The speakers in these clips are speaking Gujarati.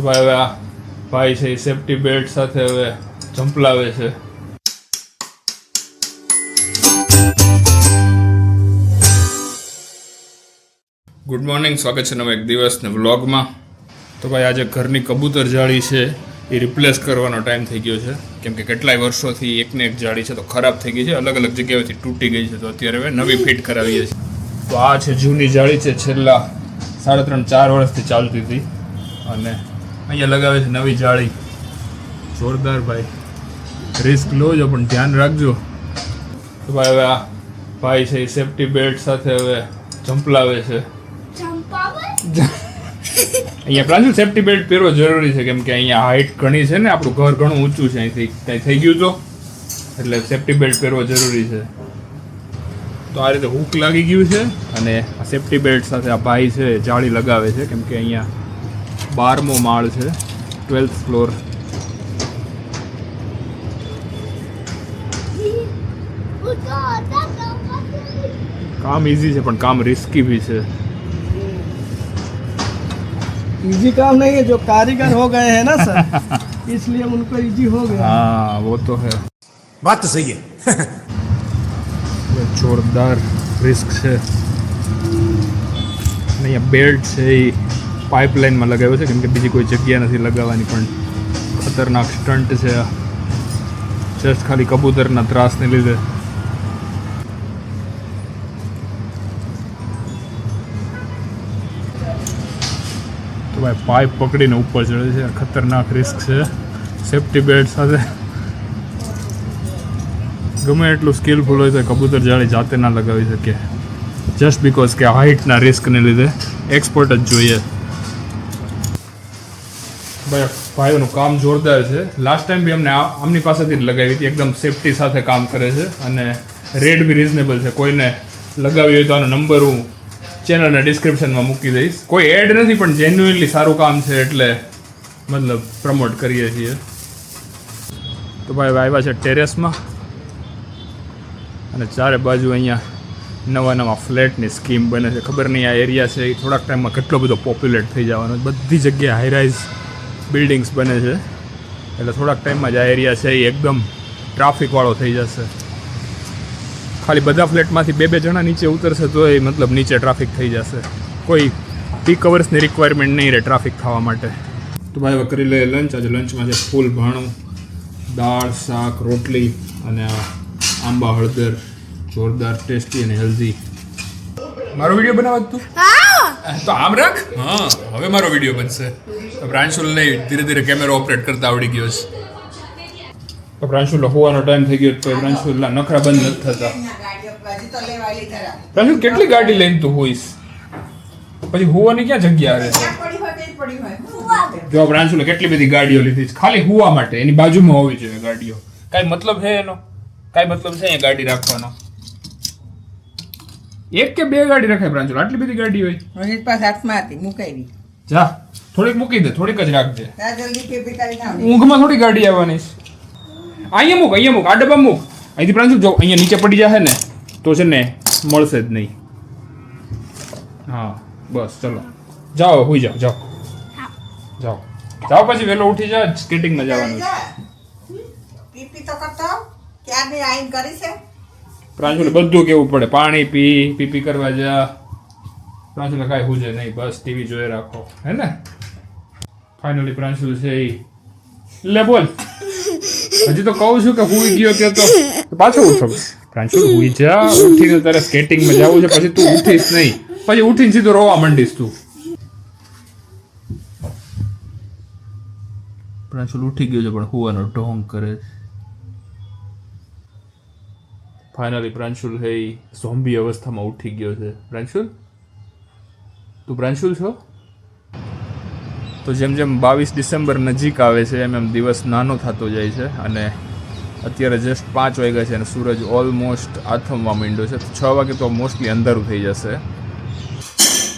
તો ભાઈ હવે આ ભાઈ છે એ સેફટી બેલ્ટ સાથે હવે ઝંપલાવે છે. ગુડ મોર્નિંગ, સ્વાગત છે નવા એક દિવસને વ્લોગમાં. તો ભાઈ આજે ઘરની કબૂતર જાળી છે એ રિપ્લેસ કરવાનો ટાઈમ થઈ ગયો છે, કેમ કે કેટલાય વર્ષોથી એકને એક જાળી છે તો ખરાબ થઈ ગઈ છે, અલગ અલગ જગ્યાએથી તૂટી ગઈ છે, તો અત્યારે હવે નવી ફિટ કરાવીએ છીએ. તો આ છે જૂની જાળી છે, છેલ્લા 3.5-4 વર્ષથી ચાલતી હતી અને અહીંયા લગાવે છે નવી જાળી. જોરદાર ભાઈ, રિસ્ક લો છો પણ ધ્યાન રાખજો. તો ભાઈ હવે આ ભાઈ છે એ સેફટી બેલ્ટ સાથે હવે ઝંપલાવે છે. અહીંયા પ્રાંજલ સેફટી બેલ્ટ પહેરવો જરૂરી છે, કેમ કે અહીંયા હાઈટ ઘણી છે ને, આપણું ઘર ઘણું ઊંચું છે, અહીંથી કંઈ થઈ ગયું તો એટલે સેફટી બેલ્ટ પહેરવો જરૂરી છે. તો આ રીતે હૂક લાગી ગયું છે અને આ સેફટી બેલ્ટ સાથે આ ભાઈ છે જાળી લગાવે છે, કેમ કે અહીંયા 12મો માળ છે, 12th ફ્લોર. काम इजी है पण काम रिस्की भी है. इजी काम नहीं है, जो कारीगर हो गए हैं ना सर इसलिए उनको इजी हो गया. हाँ वो तो है, बात तो सही है. जोरदार रिस्क છે. અહીંયા બેલ્ટ છે એ પાઇપલાઇનમાં લગાવ્યો છે, કેમ કે બીજી કોઈ જગ્યા નથી લગાવવાની, પણ ખતરનાક સ્ટન્ટ છે આ, જસ્ટ ખાલી કબૂતરના ત્રાસને લીધે. ભાઈ પાઇપ પકડીને ઉપર ચડે છે, ખતરનાક રિસ્ક છે. સેફટી બેલ્ટ સાથે ગમે એટલું સ્કિલફુલ હોય તો કબૂતર જાળી જાતે ના લગાવી શકે, જસ્ટ બીકોઝ કે હાઇટના રિસ્કને લીધે એક્સપર્ટ જ જોઈએ. ભાઈ ભાઈઓનું કામ જોરદાર છે. લાસ્ટ ટાઈમ બી અમને આમની પાસેથી જ લગાવી હતી, એકદમ સેફટી સાથે કામ કરે છે અને રેટ બી રિઝનેબલ છે. કોઈને લગાવી હોય તો આનો નંબર હું ચેનલના ડિસ્ક્રિપ્શનમાં મૂકી દઈશ. કોઈ એડ નથી પણ જેન્યુઇનલી સારું કામ છે એટલે મતલબ પ્રમોટ કરીએ છીએ. તો ભાઈ આવ્યા છે ટેરેસમાં અને ચારે બાજુ અહીંયા નવા ફ્લેટની સ્કીમ બને છે. ખબર નહીં આ એરિયા છે એ થોડાક ટાઈમમાં કેટલો બધો પોપ્યુલેટ થઈ જવાનો, બધી જગ્યાએ હાઈરાઇઝ બિલ્ડિંગ્સ બને છે, એટલે થોડાક ટાઈમમાં જ આ એરિયા છે એ એકદમ ટ્રાફિકવાળો થઈ જશે. ખાલી બધા ફ્લેટમાંથી 2-2 જણા નીચે ઉતરશે તો એ મતલબ નીચે ટ્રાફિક થઈ જશે. કોઈ પીક અવર્સની રિક્વાયરમેન્ટ નહીં રહે ટ્રાફિક થવા માટે. તો ભાઈ હવે કરી લઈએ લંચ. આજે લંચમાં છે ફૂલ ભાણું, દાળ, શાક, રોટલી અને આંબા હળદર, જોરદાર ટેસ્ટી અને હેલ્ધી. મારો વિડીયો બનાવવા તું તો આમ રાખ. હા હવે મારો વિડીયો બનશે. પ્રાંશુલ નહીં, ધીરે ધીરે કેમેરો ઓપરેટ કરતા આવડી ગયો છે. તો પ્રાંશુલ હોવાનો ટાઈમ થઈ ગયો તો પ્રાંશુલના નખરા બંધ નથી થતા. પ્રાંશુલ કેટલી ગાડી લઈને તું હોઈશ, પછી હોવાની ક્યાં જગ્યા રહેશે? જો પ્રાંશુલે કેટલી બધી ગાડીઓ લીધી છે ખાલી હોવા માટે, એની બાજુમાં હોવી જોઈએ ગાડીઓ. કાંઈ મતલબ છે એનો? કાંઈ મતલબ છે અહીંયા ગાડી રાખવાનો? 1 કે 2 ગાડી રખાય પ્રાંશુલ? આટલી બધી ગાડી હોય? જા થોડીક મૂકી દે, થોડીક જ રાખજે. ઊંઘમાં થોડી ગાડી આવવાની છે. અહીંયા મૂક, આ ડબ્બા મૂક. અહીંથી પ્રાંશુલ જો અહીંયા નીચે પડી જશે ને તો છે ને મળશે જ નહીં. હા બસ ચલો જાઓ, હોઈ જાઓ, જાઓ પછી વહેલો ઉઠી જા, સ્કેટિંગમાં જવાનું છે. પ્રાંશુલે બધું કેવું પડે, પાણી પીપી કરવા જા. પ્રાંશુલે કાંઈ હુજે નહીં, બસ ટીવી જોઈ રાખો, હે ને? ફાઇનલી પ્રાંશુલ છે એ લે બોલ. હજી તો કહું છું કે હુઈ ગયો કે તો પાછો ઉઠો. પ્રાંશુલ હુઈ જા, ઉઠીને તારે સ્કેટિંગમાં જવું છે, પછી તું ઉઠીશ નહીં, પછી ઉઠીને સીધો રોવા માંડીશ તું. પ્રાંશુલ ઉઠી ગયો છે પણ હુવાનો ઢોંગ કરે છે. ફાઇનલી પ્રાંશુલ છે એ ઝોમ્બી અવસ્થામાં ઉઠી ગયો છે. પ્રાંશુલ તું પ્રાંશુલ છો? તો જેમ જેમ 22 ડિસેમ્બર નજીક આવે છે એમ દિવસ નાનો થતો જાય છે અને અત્યારે જસ્ટ 5 વાગ્યા છે અને સૂરજ ઓલમોસ્ટ આથમવા માંડ્યો છે. 6 વાગે તો મોસ્ટલી અંધારું થઈ જશે.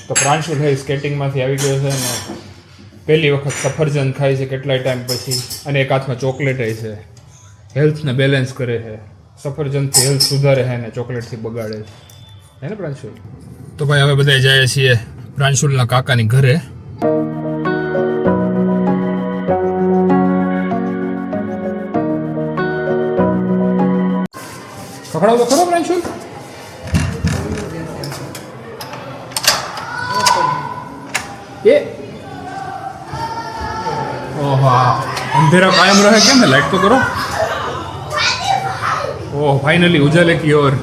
તો પ્રાંશુલ છે સ્કેટિંગમાંથી આવી ગયો છે અને પહેલી વખત સફરજન ખાય છે કેટલાય ટાઈમ પછી, અને એક હાથમાં ચોકલેટ છે. હેલ્થને બેલેન્સ કરે છે. સફરજનથી હેલ્થ સુધારે છે ને ચોકલેટથી બગાડે છે, હે ને પ્રાંશુલ? તો ભાઈ હવે બધા જાય છીએ પ્રાંશુલના કાકાની ઘરે. રખડાવ તો ખરો પ્રાંશુલ. એ ઓહો અંધેરા કાયમ રહે કેમ ને લાઈટ તો કરો. ઓહ ફાઇનલી ઉજાલે કી ઓર.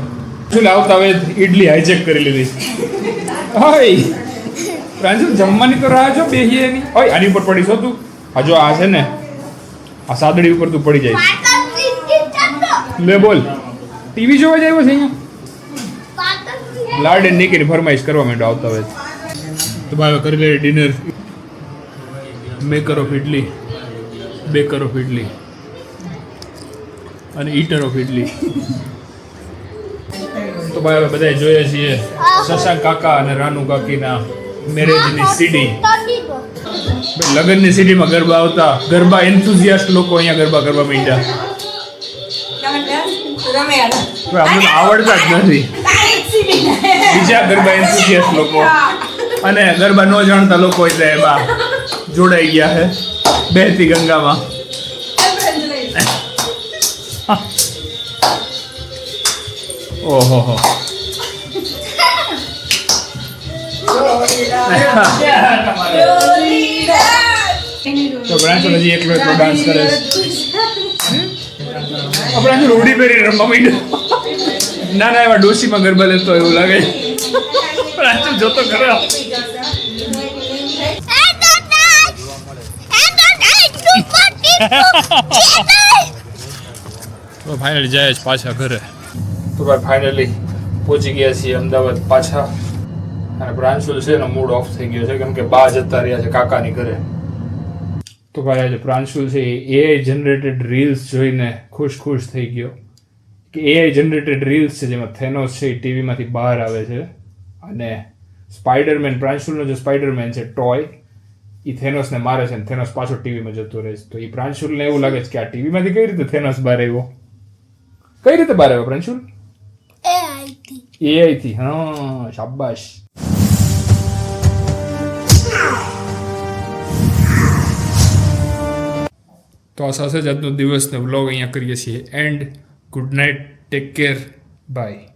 શું આવતા હવે ઇડલી હાઈજેક કરી લીધી. ઓય પ્રાંશુલ જમવાની તો રાહ જો બેહીએ ની. ઓય આની ઉપર પડી છો તું. આ જો આ છે ને આ સાદડી ઉપર તું પડી જાય. લે બોલ ટીવી જોવા જ આવ્યો છે અહીંયા. લાડ એન્ડ નીકળીને ફરમાઈશ કરવા માંડો આવતા હોય તો ભાઈ કરી લે dinner. Maker of idli, baker of idli અને ઈટર ઓફ ઇડલી. તો ભાઈ હવે બધા જોઈએ છીએ શશાંક કાકા અને રાનુ કાકીના મેરેજની સીડી. લગ્નની સીડીમાં ગરબા આવતા ગરબા એન્થુઝિયાસ્ટ લોકો અહીંયા ગરબા કરવા માંડ્યા. અમને આવડતા જ નથી બીજા ગરબા એન્થુઝિયાસ્ટ લોકો અને ગરબા ન જાણતા લોકો એટલે એમાં જોડાઈ ગયા છે બહેતી ગંગામાં. ઓહો તો પ્રાંશુલ હજી એકલો ડાન્સ કરે છે. આપણે રૂડી પહેરી રમવા માંડ્યો. ના ના એવા ડોશીમાં ગરબા લેતો એવું લાગે. પ્રાંશુલ જોતો ખરો. તો ફાઇનલી જાય છે પાછા ઘરે. તો ભાઈ ફાઇનલી પહોંચી ગયા છીએ અમદાવાદ પાછા. અને પ્રાંશુલ છે એનો મૂડ ઓફ થઈ ગયો છે કેમ કે બા જતા રહ્યા છે કાકાની ઘરે. તો ભાઈ આજે પ્રાંશુલ છે એઆઈ જનરેટેડ રીલ્સ જોઈને ખુશ થઈ ગયો કે એઆઈ જનરેટેડ રીલ્સ છે જેમાં થેનોસ છે એ ટીવીમાંથી બહાર આવે છે અને સ્પાઈડરમેન પ્રાંશુલનો જે સ્પાઈડરમેન છે ટોય એ થેનોસને મારે છે અને થેનોસ પાછો ટીવીમાં જતો રહે છે. તો એ પ્રાંશુલને એવું લાગે છે કે આ ટીવીમાંથી કઈ રીતે થેનોસ બહાર આવ્યો. કઈ રીતે બહાર આવ્યો પ્રાંશુલ? એઆઈ થી. હા શાબાશ. તો આ સાથે જ આજનો દિવસનો વ્લોગ અહીંયા કરીએ છીએ and. Good night, take care, by.